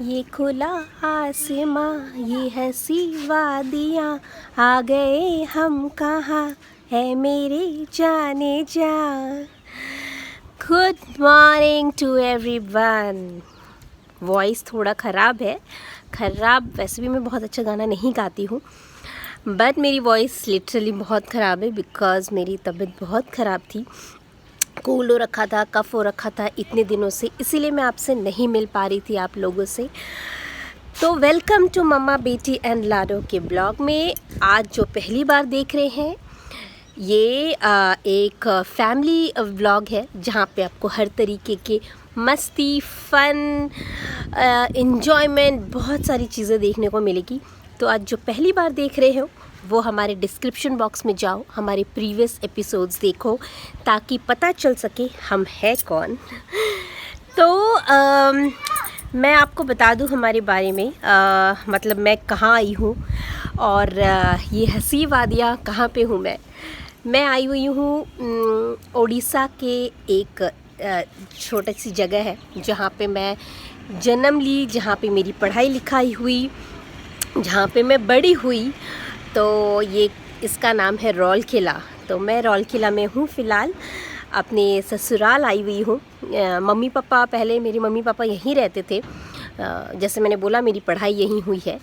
ये खुला आसमां, ये हंसी वादियाँ, आ गए हम कहाँ है मेरे जाने जा। Good morning to everyone. Voice थोड़ा ख़राब है, वैसे भी मैं बहुत अच्छा गाना नहीं गाती हूँ, बट मेरी वॉइस लिटरली बहुत ख़राब है बिकॉज़ मेरी तबीयत बहुत ख़राब थी। कूल हो रखा था, कफ़ हो रखा था इतने दिनों से, इसीलिए मैं आपसे नहीं मिल पा रही थी आप लोगों से। तो वेलकम टू मम्मा बेटी एंड लाडो के ब्लॉग में। आज जो पहली बार देख रहे हैं, ये एक फैमिली व्लॉग है जहाँ पे आपको हर तरीके के मस्ती, फ़न, एन्जॉयमेंट, बहुत सारी चीज़ें देखने को मिलेगी। तो आज जो पहली बार देख रहे हो वो हमारे डिस्क्रिप्शन बॉक्स में जाओ, हमारे प्रीवियस एपिसोड्स देखो ताकि पता चल सके हम है कौन। तो मैं आपको बता दूं हमारे बारे में, मतलब मैं कहाँ आई हूँ और ये हंसी वादियाँ कहाँ पे हूँ। मैं आई हुई हूँ उड़ीसा के एक छोटी सी जगह है जहाँ पे मैं जन्म ली, जहाँ पे मेरी पढ़ाई लिखाई हुई, जहाँ पे मैं बड़ी हुई। तो ये इसका नाम है रौलकेला। तो मैं रौलकेला में हूँ फ़िलहाल, अपने ससुराल आई हुई हूँ। मम्मी पापा, पहले मेरे मम्मी पापा यहीं रहते थे। जैसे मैंने बोला मेरी पढ़ाई यहीं हुई है,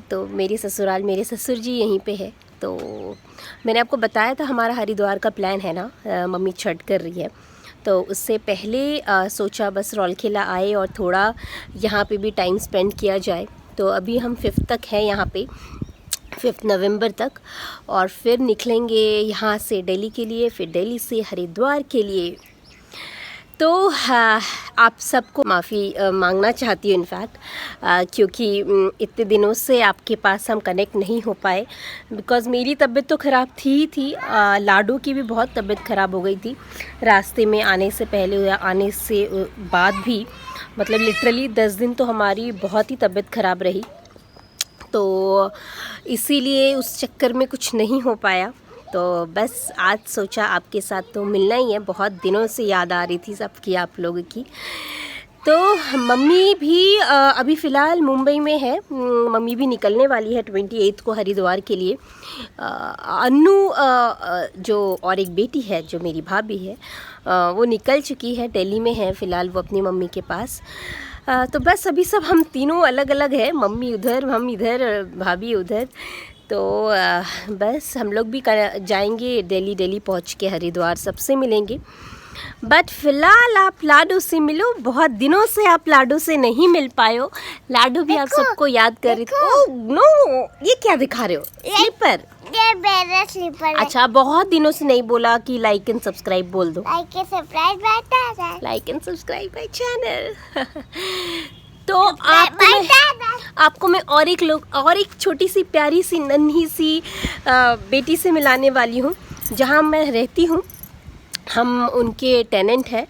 तो मेरी ससुराल, मेरे ससुर जी यहीं पे है। तो मैंने आपको बताया था हमारा हरिद्वार का प्लान है ना, मम्मी छठ कर रही है, तो उससे पहले सोचा बस रौलकेला आए और थोड़ा यहाँ पे भी टाइम स्पेंड किया जाए। तो अभी हम 5 तक हैं यहाँ पे, 5 नवंबर तक, और फिर निकलेंगे यहाँ से दिल्ली के लिए, फिर दिल्ली से हरिद्वार के लिए। तो आप सबको माफ़ी मांगना चाहती हूँ इनफैक्ट, क्योंकि इतने दिनों से आपके पास हम कनेक्ट नहीं हो पाए बिकॉज़ मेरी तबीयत तो ख़राब थी। लाडो की भी बहुत तबीयत ख़राब हो गई थी रास्ते में आने से पहले या आने से बाद भी, मतलब लिटरली 10 दिन तो हमारी बहुत ही तबीयत ख़राब रही। तो इसीलिए उस चक्कर में कुछ नहीं हो पाया। तो बस आज सोचा आपके साथ तो मिलना ही है, बहुत दिनों से याद आ रही थी सबकी, आप लोगों की। तो मम्मी भी अभी फ़िलहाल मुंबई में है, मम्मी भी निकलने वाली है 28 को हरिद्वार के लिए। अन्नू जो और एक बेटी है जो मेरी भाभी है, वो निकल चुकी है, दिल्ली में है फ़िलहाल वो अपनी मम्मी के पास। तो बस अभी सब हम तीनों अलग अलग हैं, मम्मी उधर, हम इधर, भाभी उधर। तो बस हम लोग भी जाएंगे दिल्ली पहुंच के हरिद्वार, सबसे मिलेंगे। बट फ़िलहाल आप लाडो से मिलो, बहुत दिनों से आप लाडो से नहीं मिल पाए हो। लाडो भी आप सबको याद कर रही थी। ओह नो, ये क्या दिखा रहे हो? स्लीपर? ये मेरा स्लीपर है। अच्छा, बहुत दिनों से नहीं बोला कि लाइक एंड सब्सक्राइब बोल दो। लाइक एंड सब्सक्राइब बटन है। Like and subscribe my channel. तो आपको मैं और एक छोटी सी प्यारी सी नन्ही सी बेटी से मिलाने वाली हूँ। जहाँ मैं रहती हूँ, हम उनके टेनेंट हैं,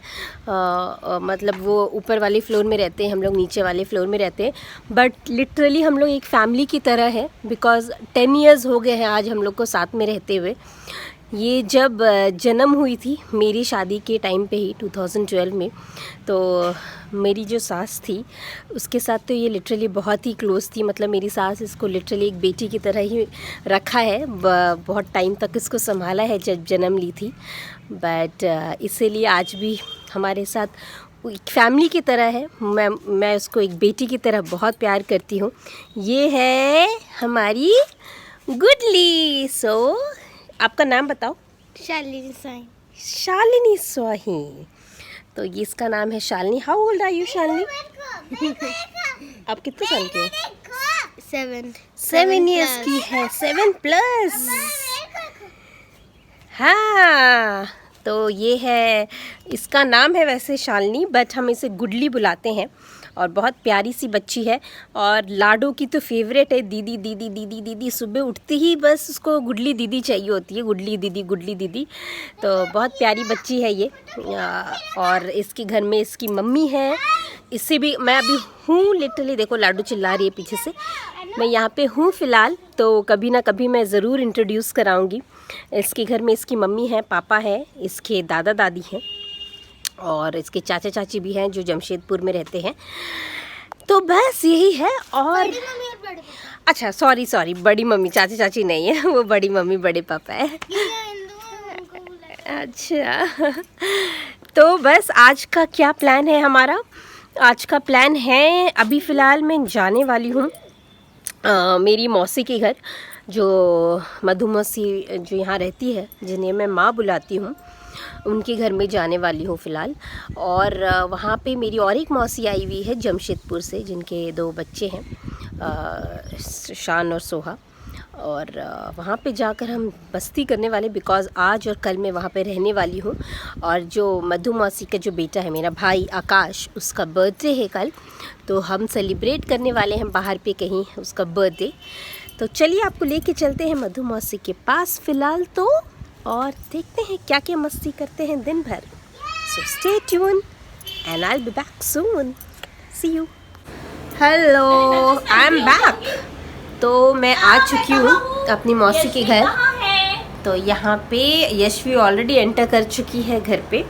मतलब वो ऊपर वाले फ्लोर में रहते हैं, हम लोग नीचे वाले फ्लोर में रहते हैं। बट लिटरली हम लोग एक फैमिली की तरह है बिकॉज़ 10 इयर्स हो गए हैं आज हम लोग को साथ में रहते हुए। ये जब जन्म हुई थी मेरी शादी के टाइम पे ही 2012 में, तो मेरी जो सास थी उसके साथ तो ये लिटरली बहुत ही क्लोज़ थी। मतलब मेरी सास इसको लिटरली एक बेटी की तरह ही रखा है, बहुत टाइम तक इसको संभाला है जब जन्म ली थी। बट इसीलिए आज भी हमारे साथ एक फैमिली की तरह है। मैं उसको एक बेटी की तरह बहुत प्यार करती हूँ। ये है हमारी गुडली। सो आपका नाम बताओ। शालिनी स्वाही। तो ये इसका नाम है Shalini. How old are you Shalini? आप कितने साल की हो? 7 इयर्स की है, 7+। हाँ, तो ये है, इसका नाम है वैसे शालिनी, बट हम इसे गुडली बुलाते हैं और बहुत प्यारी सी बच्ची है। और लाडो की तो फेवरेट है, दीदी दीदी दीदी दीदी। सुबह उठती ही बस उसको गुडली दीदी चाहिए होती है, गुडली दीदी गुडली दीदी। तो बहुत प्यारी बच्ची है ये। और इसके घर में इसकी मम्मी है, इससे भी मैं अभी हूँ लिटरली, देखो लाडो चिल्ला रही है पीछे से। मैं यहाँ पे हूँ फ़िलहाल, तो कभी ना कभी मैं ज़रूर इंट्रोड्यूस कराऊँगी। इसके घर में इसकी मम्मी है, पापा है, इसके दादा दादी हैं और इसके चाचा चाची भी हैं जो जमशेदपुर में रहते हैं। तो बस यही है। और अच्छा सॉरी बड़ी मम्मी, चाची चाची नहीं है, वो बड़ी मम्मी बड़े पापा है। अच्छा तो बस आज का क्या प्लान है हमारा? आज का प्लान है, अभी फ़िलहाल मैं जाने वाली हूँ मेरी मौसी के घर, जो मधु मौसी जो यहाँ रहती है, जिन्हें मैं माँ बुलाती हूँ, उनके घर में जाने वाली हूँ फ़िलहाल। और वहाँ पे मेरी और एक मौसी आई हुई है जमशेदपुर से, जिनके 2 बच्चे हैं, शान और सोहा। और वहाँ पे जाकर हम मस्ती करने वाले, बिकॉज़ आज और कल मैं वहाँ पे रहने वाली हूँ। और जो मधु मौसी का जो बेटा है, मेरा भाई आकाश, उसका बर्थडे है कल, तो हम सेलिब्रेट करने वाले हैं बाहर पे कहीं उसका बर्थडे। तो चलिए आपको लेके चलते हैं मधु मौसी के पास फ़िलहाल तो, और देखते हैं क्या क्या मस्ती करते हैं दिन भर। So stay tuned and I will be back soon. See you. Hello, I am back. तो मैं आ चुकी हूँ अपनी मौसी के घर। तो यहाँ पे यशवी ऑलरेडी एंटर कर चुकी है घर पे,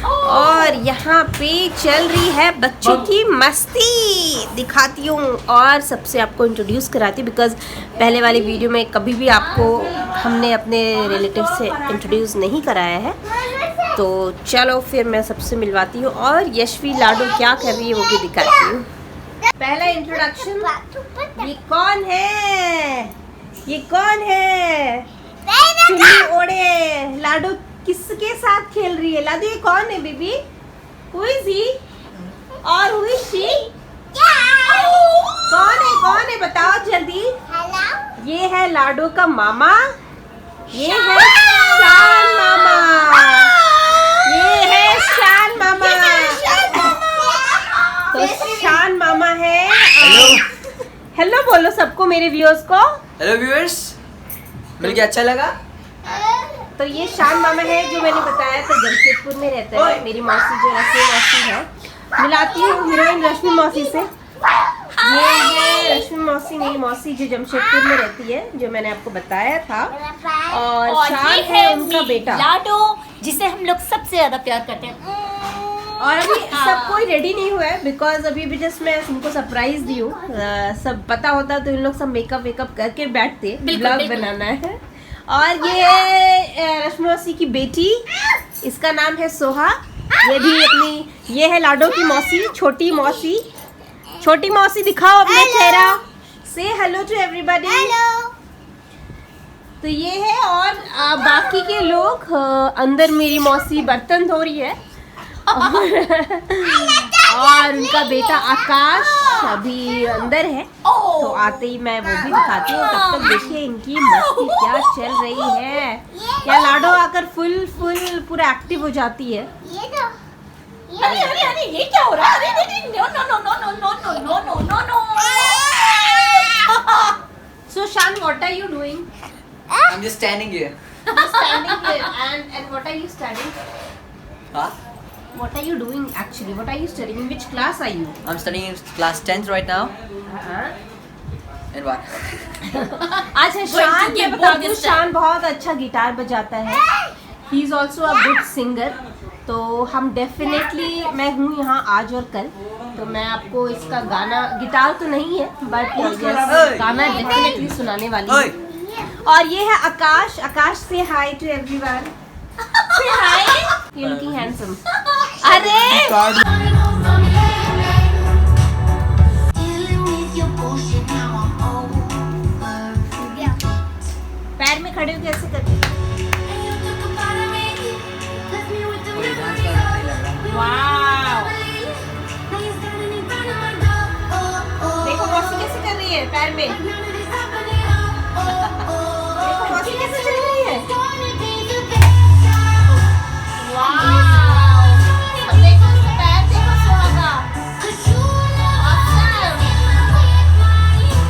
और यहाँ पे चल रही है बच्चों की मस्ती। दिखाती हूँ और सबसे आपको इंट्रोड्यूस कराती हूँ, बिकॉज़ पहले वाली वीडियो में कभी भी आपको हमने अपने रिलेटिव से इंट्रोड्यूस नहीं कराया है। तो चलो फिर मैं सबसे मिलवाती हूँ, और यशवी लाडो क्या कर रही है वो भी दिखाती हूँ। पहला इंट्रोडक्शन, ये कौन है? ये कौन है? चुन्नी ओढ़े लाडो किसके साथ खेल रही है? लाडो ये कौन है बेबी? Who is he? और who is she? कौन है बताओ जल्दी। ये है लाडो का मामा, ये है शान मामा, ये है शान मामा। तो शान मामा है। हेलो बोलो सबको, मेरे व्यूअर्स को। हेलो व्यूअर्स, मिलके अच्छा लगा। तो ये शान मामा है, जो मैंने बताया था जमशेदपुर में रहता है। मेरी मौसी जो रश्मि मौसी है, मिलाती हूँ हीरोइन रश्मि मौसी से। ये है रश्मि मौसी, मेरी मौसी जो जमशेदपुर में रहती है, जो मैंने आपको बताया था। और शान है उनका बेटा लाडो, जिसे हम लोग सबसे ज्यादा प्यार करते हैं। और अभी सब कोई रेडी नहीं हुआ है, बिकॉज अभी भी जस्ट मैं उनको सरप्राइज दी हूँ। सब पता होता तो इन लोग सब मेकअप वेकअप करके बैठते, ब्लॉग बनाना है। और ये रश्मि मौसी की बेटी, इसका नाम है सोहा। ये भी अपनी, ये है लाडो की मौसी, छोटी मौसी। छोटी मौसी दिखाओ अपना चेहरा, से हेलो टू एवरीबॉडी। तो ये है, और बाकी के लोग अंदर, मेरी मौसी बर्तन धो रही है, और उनका बेटा आकाश अभी अंदर है। तो आते ही मैं वो भी दिखाती हूँ। तब तक देखिए इनकी मस्ती क्या चल रही है। क्या लाडो आकर फुल पूरा एक्टिव हो जाती है। अरे ये क्या हो रहा है? अरे no. So Shan, what are you doing? I'm just standing here. You're standing here, and what are you studying? Huh? What are you doing actually? What are you studying? In which class are you? I'm studying in class 10th right now. And what? अच्छा, शान मैं बता दूं, शान बहुत अच्छा guitar बजाता है। He is also a good singer. तो हम डेफिनेटली, मैं हूँ यहाँ आज और कल, तो मैं आपको इसका गाना, गिटार तो नहीं है बट गाना डेफिनेटली सुनाने वाली हूँ। और ये है आकाश। आकाश से हाय टू एवरीवन। से हाय, यू लुकिंग हैंडसम। अरे पैर में खड़े हो कैसे करते? वाव, देखो मौसी कैसे कर रही है पैर में। देखो मौसी कैसे चल रही है। वाव, अब देखो पैर, देखो सोहा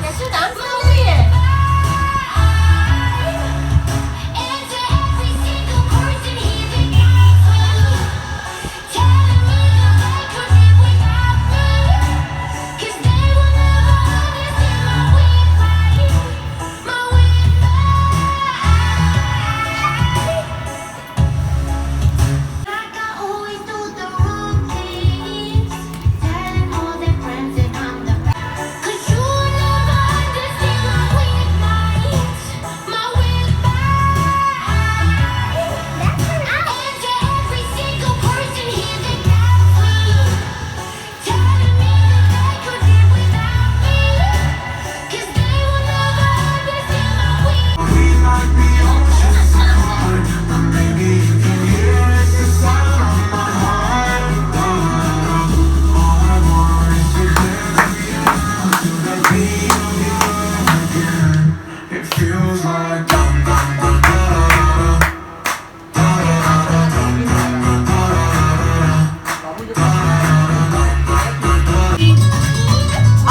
कैसे डांस कर रही है।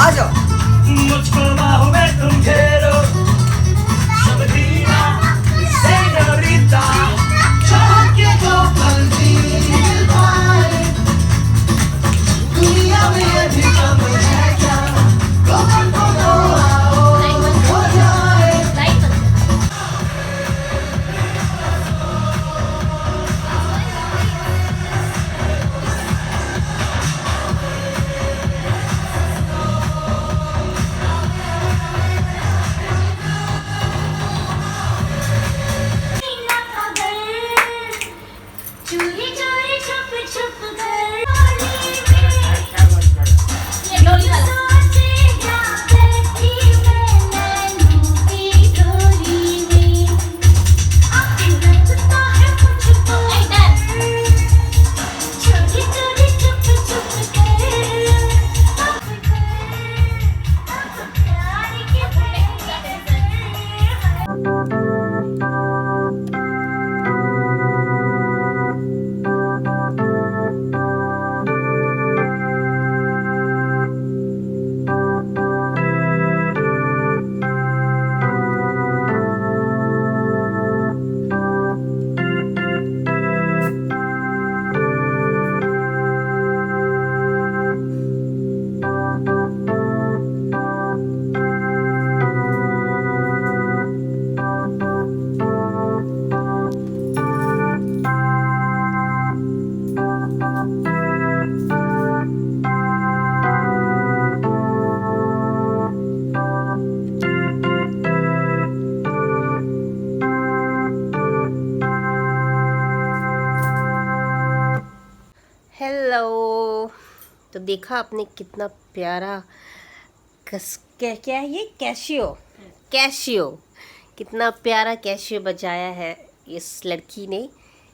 आ जाओ। मुझको बाहों में तुम घेरो, सबरीना, सेनोरिटा, चाहत के दो पल दिल पाए, दुनिया में ये भी कम है क्या, कौन बोलो आओ हो जाए। चोरी चोरी छुप छुप कर ये डोली वाला सोचे क्या बैठी मैं नैनों की डोली में, अब लगता है मुझको चोरी चोरी छुप छुप कर, अब प्यार के हेलो। तो देखा आपने कितना प्यारा क्या है ये, कैशियो कितना प्यारा कैशियो बजाया है इस लड़की ने,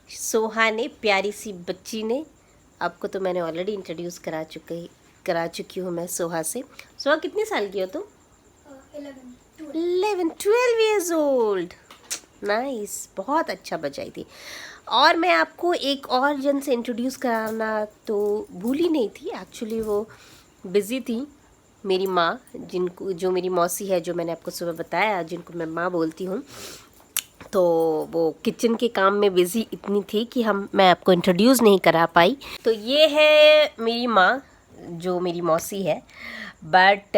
सोहा ने, प्यारी सी बच्ची ने। आपको तो मैंने ऑलरेडी इंट्रोड्यूस करा चुकी हूँ मैं सोहा से। सोहा कितने साल की हो तुम? 12 years old। नाइस, बहुत अच्छा बजाई थी। और मैं आपको एक और जन से इंट्रोड्यूस कराना तो भूल ही नहीं थी। एक्चुअली वो बिज़ी थी, मेरी माँ, जो मेरी मौसी है, जो मैंने आपको सुबह बताया, जिनको मैं माँ बोलती हूँ। तो वो किचन के काम में बिज़ी इतनी थी कि मैं आपको इंट्रोड्यूस नहीं करा पाई। तो ये है मेरी माँ, जो मेरी मौसी है, बट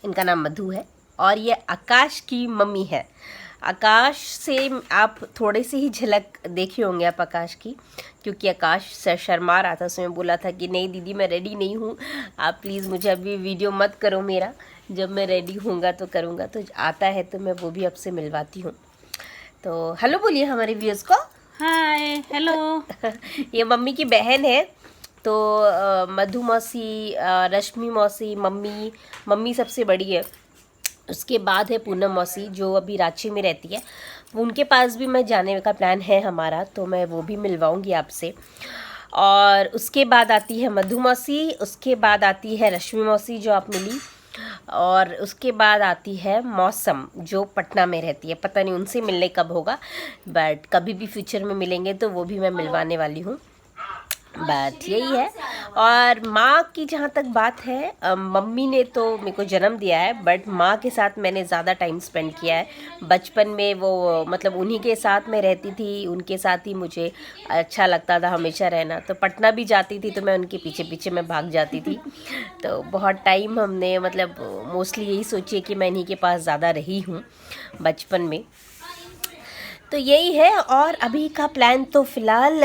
इनका नाम मधु है। और ये आकाश की मम्मी है। आकाश से आप थोड़े से ही झलक देखे होंगे आप आकाश की, क्योंकि आकाश शर्मा रहा था। उसमें बोला था कि नहीं दीदी मैं रेडी नहीं हूँ, आप प्लीज़ मुझे अभी वीडियो मत करो मेरा, जब मैं रेडी होऊंगा तो करूँगा। तो आता है तो मैं वो भी आपसे मिलवाती हूँ। तो हेलो बोलिए हमारे व्यूअर्स को। Hi hello. ये मम्मी की बहन है। तो मधु मौसी, रश्मि मौसी, मम्मी सबसे बड़ी है। उसके बाद है पूनम मौसी, जो अभी रांची में रहती है। उनके पास भी मैं जाने का प्लान है हमारा, तो मैं वो भी मिलवाऊंगी आपसे। और उसके बाद आती है मधु मौसी, उसके बाद आती है रश्मि मौसी जो आप मिली, और उसके बाद आती है मौसम जो पटना में रहती है। पता नहीं उनसे मिलने कब होगा, बट कभी भी फ्यूचर में मिलेंगे तो वो भी मैं मिलवाने वाली हूँ। बात यही है। और माँ की जहाँ तक बात है, मम्मी ने तो मेरे को जन्म दिया है, बट माँ के साथ मैंने ज़्यादा टाइम स्पेंड किया है। बचपन में वो मतलब उन्हीं के साथ मैं रहती थी, उनके साथ ही मुझे अच्छा लगता था हमेशा रहना। तो पटना भी जाती थी तो मैं उनके पीछे पीछे मैं भाग जाती थी। तो बहुत टाइम हमने मतलब मोस्टली यही सोचिए कि मैं इन्हीं के पास ज़्यादा रही हूँ बचपन में। तो यही है। और अभी का प्लान तो फ़िलहाल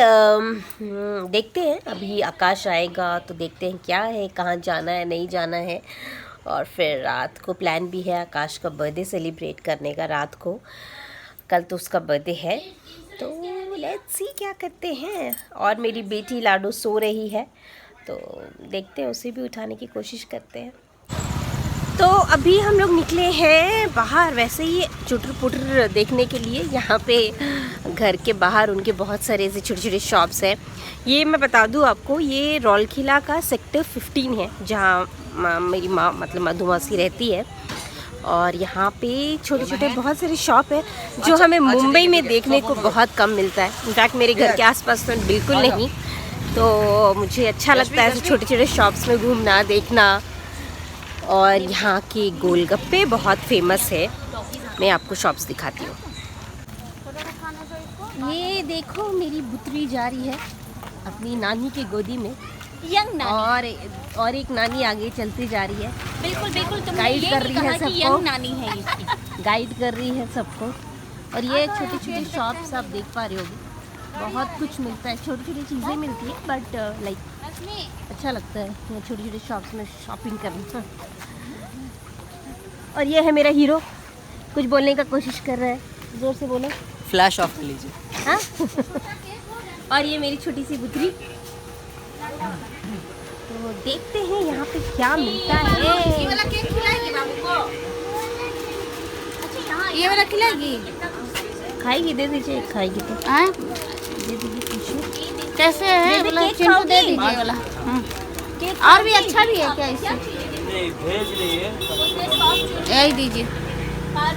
देखते हैं, अभी आकाश आएगा तो देखते हैं क्या है, कहाँ जाना है, नहीं जाना है। और फिर रात को प्लान भी है आकाश का बर्थडे सेलिब्रेट करने का। रात को कल तो उसका बर्थडे है, तो लेट्स सी क्या करते हैं। और मेरी बेटी लाडो सो रही है, तो देखते हैं, उसे भी उठाने की कोशिश करते हैं। तो अभी हम लोग निकले हैं बाहर वैसे ही चुटर पुटर देखने के लिए। यहाँ पे घर के बाहर उनके बहुत सारे ऐसे छोटे छोटे शॉप्स हैं। ये मैं बता दूँ आपको, ये रौलखिला का सेक्टर 15 है, जहाँ मेरी माँ मतलब मधु मौसी रहती है। और यहाँ पे छोटे छोटे बहुत सारे शॉप है जो हमें मुंबई में देखने को बहुत कम मिलता है। इनफैक्ट मेरे घर के आसपास तो बिल्कुल नहीं। तो मुझे अच्छा लगता है ऐसे छोटे छोटे शॉप्स में घूमना, देखना। और यहाँ के गोलगप्पे बहुत फेमस है। मैं आपको शॉप्स दिखाती हूँ। ये देखो मेरी बुतरी जा रही है अपनी नानी की गोदी में, यंग नानी। और एक नानी आगे चलती जा रही है, बिल्कुल बिल्कुल, तुमने गाइड ये कर नहीं रही है कहा कि सबको। यंग नानी है इसकी। गाइड कर रही है सबको। और ये छोटी छोटी शॉप्स आप देख पा रहे होगे, बहुत कुछ मिलता है, छोटी छोटी चीज़ें मिलती है, बट लाइक अच्छा लगता है छोटी छोटी शॉप्स में शॉपिंग करना। और ये है मेरा हीरो, कुछ बोलने का कोशिश कर रहा है, जोर से बोलो। फ्लैश ऑफ कर लीजिए। हाँ? और ये मेरी छोटी सी बुतरी। तो देखते हैं यहाँ पे क्या मिलता है। ये वाला केक खिलाएगी बाबू को? अच्छा यहाँ ये वाला खिलाएगी? खाएगी, दे दीजिए, खाएगी तो हाँ? दे दीजिए खुशी। कैसे है दे दे, वाला? केक चिंटू दे खाओगी? दीजिए वाला। केक और भी अच्छा भी है क्या इससे? नहीं भेज लीजिए। यही दीजिए।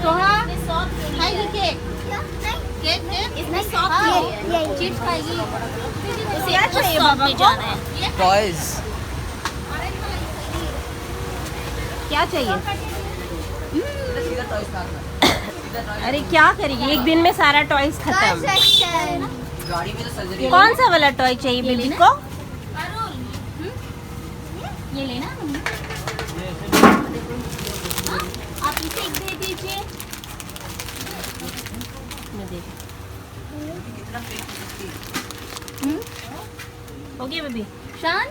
तो हाँ खाएगी केक? केक केक इसमें सॉफ्ट चिप्स खाएगी। क्या चाहिए बाबा को? जाना है। टॉयज। क्या चाहिए? अरे क्या करेगी, एक दिन में सारा टॉयज खत्म। गाड़ी में तो सर्जरी। कौन सा वाला टॉय चाहिए बेबी को? ये लेना आप इसे एक दे दीजिए। हो गया बेबी? शान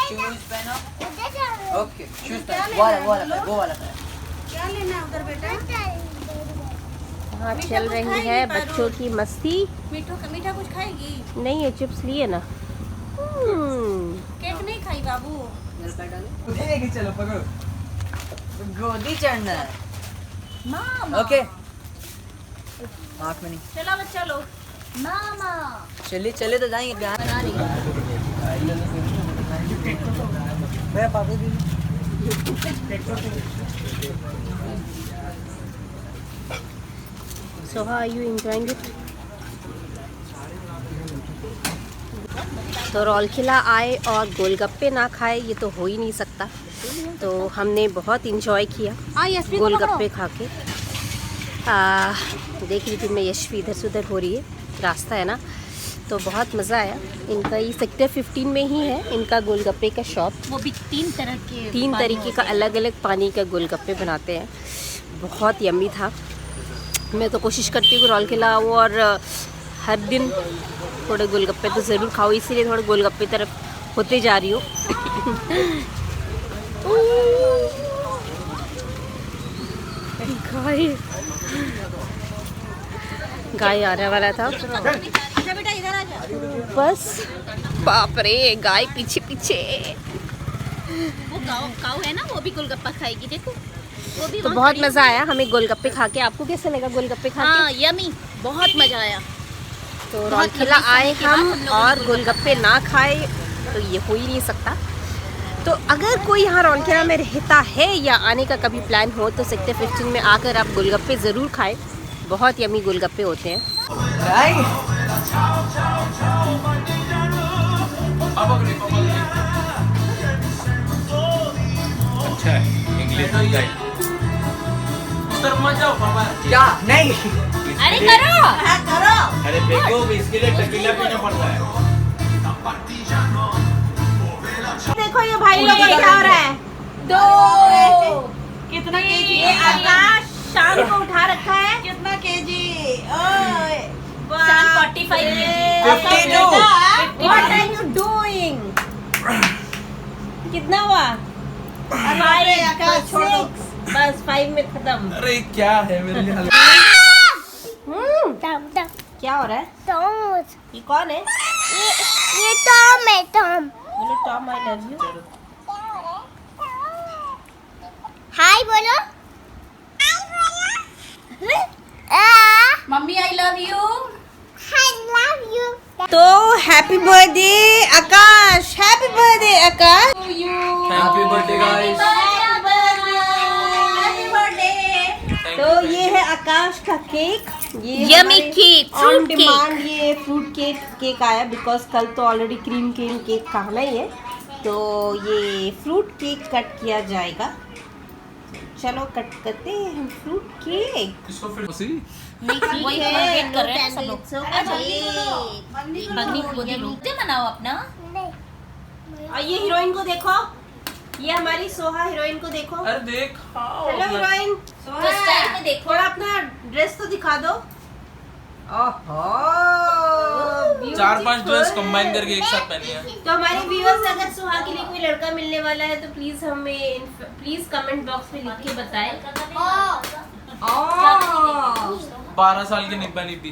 शूज पहनो। ओके शूज पहनो। वो वाला पहनो। क्या लेना है उधर बेटा? हाँ, चल रही है बच्चों की मस्ती। मीठा कुछ खाएगी? नहीं, ये चिप्स लिए ना। केक नहीं खाई बाबू? लेके चलो, पकड़ो। गोदी चढ़ना है। मामा ओके। आँख में नहीं। चलो बच्चा लोग। मामा चलिए चले तो जाएंगे। प्यार बना रही है पापा जी। So how are you enjoying it? तो रौलखिला आए और गोलगप्पे ना खाए, ये तो हो ही नहीं सकता। तो हमने बहुत इंजॉय किया गोलगप्पे खा के। देख रही थी मैं, यशवी इधर से उधर हो रही है, रास्ता है ना, तो बहुत मज़ा आया। इनका ये सेक्टर 15 में ही है इनका गोलगप्पे का शॉप। वो भी तीन तरीके का अलग अलग पानी का गोलगप्पे बनाते हैं, बहुत यम्मी था। मैं तो कोशिश करती हूँ कि रौलखिला आऊँ और हर दिन थोड़े गोलगप्पे तो ज़रूर खाओ, इसीलिए थोड़े गोलगप्पे तरफ होते जा रही हूँ। गाय आने वाला था, बेटा इधर आ जा। बस बाप रे, गाय पीछे पीछे। वो काऊ है ना, वो भी गोलगप्पा खाएगी, देखो वो भी तो वहाँ बहुत खड़ी मज़ा आया हमें गोलगप्पे खा के। आपको कैसे लगा गोलगप्पे खा हाँ के? यमी, बहुत मजा आया। तो बहुत रौलखिला लंबे आए समय के बाद हम हम लोगों और ने गोलगप्पे ना खाए तो ये हो ही नहीं सकता। तो अगर कोई यहाँ रौलखिला में रहता है या आने का कभी प्लान हो तो सेक्टर 15 में आकर आप गोलगप्पे ज़रूर खाएं, बहुत यमी गोलगप्पे होते हैं। अच्छा है इंग्लिश गाइड। क्या नहीं। अरे करो अरे देखो इसके लिए टकीला पीना पड़ता है। देखो ये भाई लोग क्या हो रहा है। कितना केजी? ये आकाश शाम को उठा रखा है। कितना केजी? शान 45 What are you doing? कितना हुआ? 5, 6, बस 5 में खत्म। अरे क्या है मेरे लिए? क्या हो रहा है? ये कौन है? ये टॉम है, टॉम। बोलो Tom I love you. Hi बोलो। Mummy I love you. I love you. तो happy birthday Akash, happy birthday Akash. Happy birthday guys. Happy birthday. तो ये है आकाश का केक। ये Yummy cake, on fruit demand ये फ्रूट केक आया, बिकॉज कल तो ऑलरेडी क्रीम केक खाना ही है, तो ये फ्रूट केक कट किया जाएगा। चलो कट करते हैं हम फ्रूट केक। इसको फिर उसी वही वेट कर रहे हैं सब लोग। बगनी को दे मनाओ अपना। और ये हीरोइन को देखो, ये हमारी सोहा हीरोइन को देखो। अरे देख हेलो हीरोइन, तो स्टाइल में देखो। थोड़ा अपना ड्रेस तो दिखा दो। ओहो 4-5 ड्रेस कंबाइन करके एक साथ पहनी है। तो हमारे व्यूअर्स अगर सुहा के लिए कोई लड़का मिलने वाला है तो प्लीज कमेंट बॉक्स में लिख के बताएं। 12 साल की निब्बा निब्बी।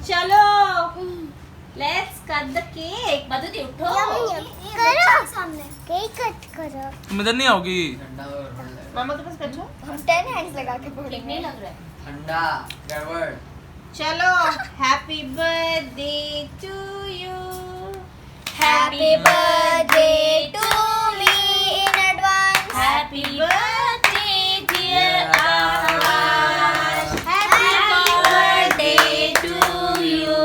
चलो लेट्स कट द केक। मधु दी उठो। करो सामने केक कट करो। तुम इधर नहीं आओगी? मामा के पास बैठो। हम 10 हैंड्स लगा के बोलेंगे। ठीक नहीं लग रहा है। ठंडा गड़बड़। चलो happy birthday to you. Happy birthday to me in advance. Happy birthday dear Akash. Happy birthday to you.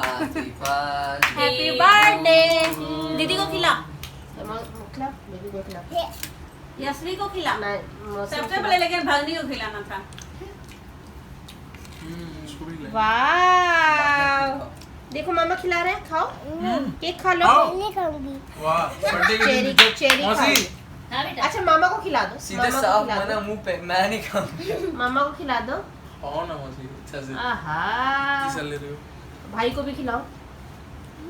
Happy birthday. Happy birthday. दीदी को खिला। यशवी को खिला। सबसे पहले लेकिन भगनी को खिलाना था। इसको भी ले। वाव, देखो मामा खिला रहे हैं, खाओ केक खा लो। खाओ। नहीं खाऊंगी। वाह बर्थडे के चेरी दिन चेरी मौसी खाओ। हाँ बेटा। अच्छा मामा को खिला दो, सीधे मामा को साफ खिला मना दो, मुंह पे, मैं नहीं खाऊंगा। मामा को खिला दो। खाओ ना मौसी अच्छा से। आहा, किस ले रहे हो? भाई को भी खिलाओ।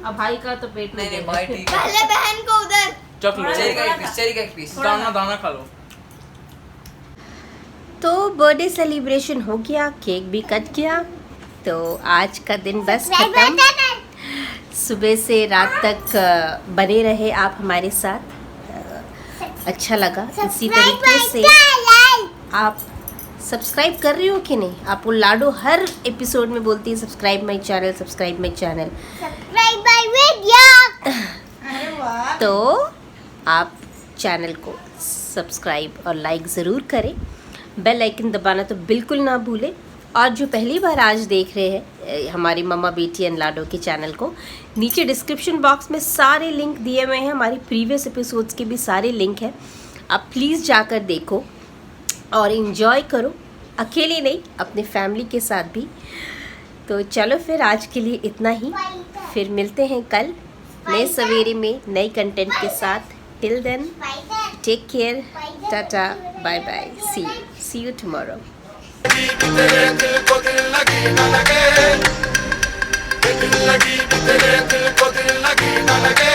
अब भाई का तो पेट में नहीं नहीं देगा। भाई ठीक है। पहले बहन को उधर। चॉकलेट चेरी का एक पीस, चेरी का एक पीस। दाना दाना खा लो। तो बर्थडे सेलिब्रेशन हो गया, केक भी कट गया। तो आज का दिन बस खत्म। सुबह से रात तक बने रहे आप हमारे साथ। अच्छा लगा। इसी तरीके से आप सब्सक्राइब कर रहे हो कि नहीं? आपको लाडो हर एपिसोड में बोलती है subscribe my channel, subscribe my channel. Subscribe my video. तो आप चैनल को सब्सक्राइब और लाइक ज़रूर करें। बेल आइकन दबाना तो बिल्कुल ना भूलें। और जो पहली बार आज देख रहे हैं हमारी मम्मा बेटी एंड लाडो के चैनल को, नीचे डिस्क्रिप्शन बॉक्स में सारे लिंक दिए हुए हैं। हमारी प्रीवियस एपिसोड्स के भी सारे लिंक हैं। आप प्लीज़ जाकर देखो और इन्जॉय करो, अकेले नहीं अपने फैमिली के साथ भी। तो चलो फिर आज के लिए इतना ही, फिर मिलते हैं कल नए सवेरे में नए कंटेंट के साथ। Till then take care, tata, bye bye, see you tomorrow. तेरे दिल को दिल लगी न लगे, दिल लगी तेरे दिल को दिल लगी न लगे।